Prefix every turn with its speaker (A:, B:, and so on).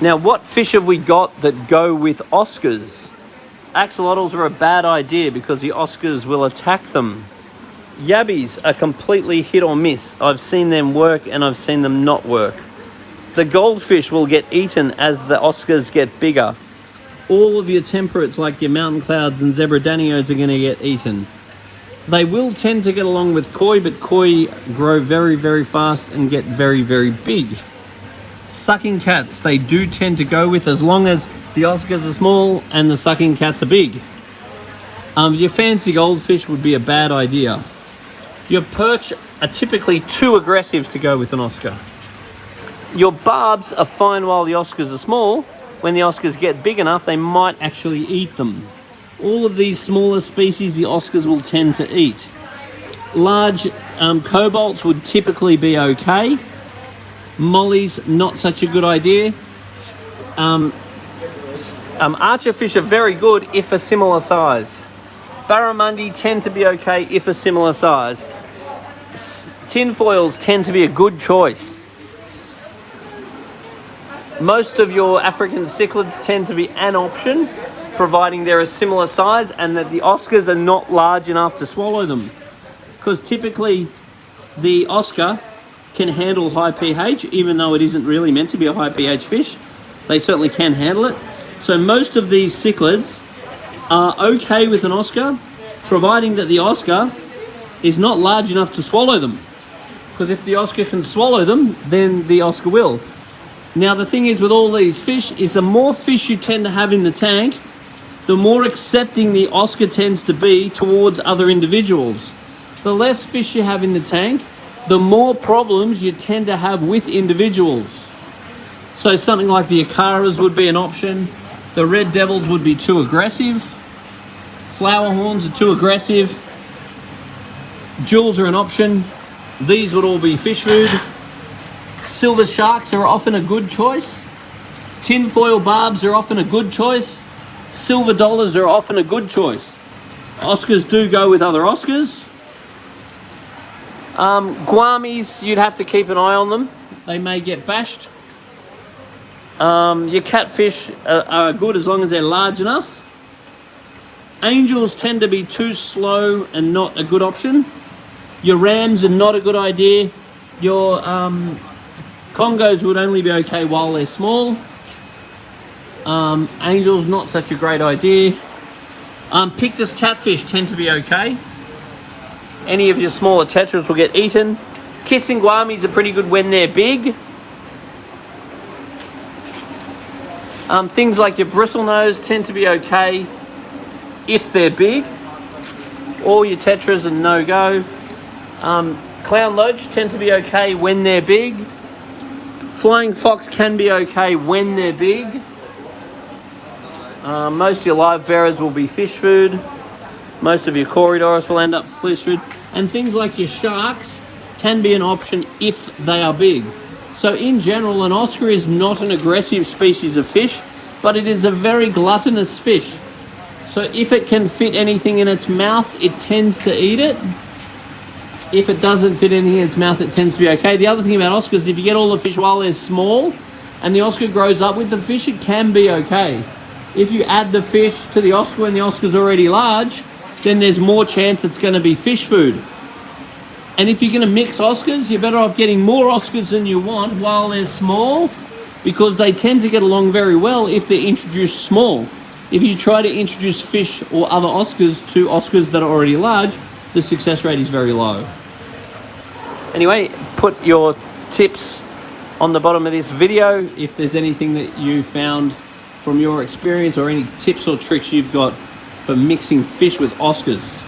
A: Now, what fish have we got that go with Oscars? Axolotls are a bad idea because the Oscars will attack them. Yabbies are completely hit or miss. I've seen them work and I've seen them not work. The goldfish will get eaten as the Oscars get bigger. All of your temperates like your mountain clouds and zebra danios are going to get eaten. They will tend to get along with koi, but koi grow very, very fast and get very, very big. Sucking cats, they do tend to go with as long as the Oscars are small and the sucking cats are big. Your fancy goldfish would be a bad idea. Your perch are typically too aggressive to go with an Oscar. Your barbs are fine while the Oscars are small. When the Oscars get big enough, they might actually eat them. All of these smaller species, the Oscars will tend to eat. Large cobalts would typically be okay. Mollies, not such a good idea. Archerfish are very good if a similar size. Barramundi tend to be okay if a similar size. Tinfoils tend to be a good choice. Most of your African cichlids tend to be an option, providing they're a similar size and that the Oscars are not large enough to swallow them. Because typically the Oscar can handle high pH, even though it isn't really meant to be a high pH fish. They certainly can handle it. So most of these cichlids are okay with an Oscar, providing that the Oscar is not large enough to swallow them. Because if the Oscar can swallow them, then the Oscar will. Now the thing is with all these fish is the more fish you tend to have in the tank, the more accepting the Oscar tends to be towards other individuals. The less fish you have in the tank, the more problems you tend to have with individuals. So something like the Acaras would be an option. The red devils would be too aggressive. Flower horns are too aggressive. Jewels are an option. These would all be fish food. Silver sharks are often a good choice. Tinfoil barbs are often a good choice. Silver dollars are often a good choice. Oscars do go with other Oscars. Guamis, you'd have to keep an eye on them. They may get bashed. Your catfish are good as long as they're large enough. Angels tend to be too slow and not a good option. Your rams are not a good idea. Your Congos would only be okay while they're small. Angels, not such a great idea. Pictus catfish tend to be okay. Any of your smaller tetras will get eaten. Kissing guamis are pretty good when they're big. Things like your bristlenose tend to be okay if they're big. All your tetras are no-go. Clown loach tend to be okay when they're big. Flying fox can be okay when they're big. Most of your live bearers will be fish food. Most of your Corydoras will end up fish food. And things like your sharks can be an option if they are big. So in general, an Oscar is not an aggressive species of fish, but it is a very gluttonous fish. So if it can fit anything in its mouth, it tends to eat it. If it doesn't fit anything in its mouth, it tends to be okay. The other thing about Oscars, if you get all the fish while they're small and the Oscar grows up with the fish, it can be okay. If you add the fish to the Oscar when the Oscar's already large, then there's more chance it's going to be fish food. And if you're going to mix Oscars, you're better off getting more Oscars than you want while they're small, because they tend to get along very well if they're introduced small. If you try to introduce fish or other Oscars to Oscars that are already large, the success rate is very low. Anyway, put your tips on the bottom of this video if there's anything that you found from your experience or any tips or tricks you've got for mixing fish with Oscars.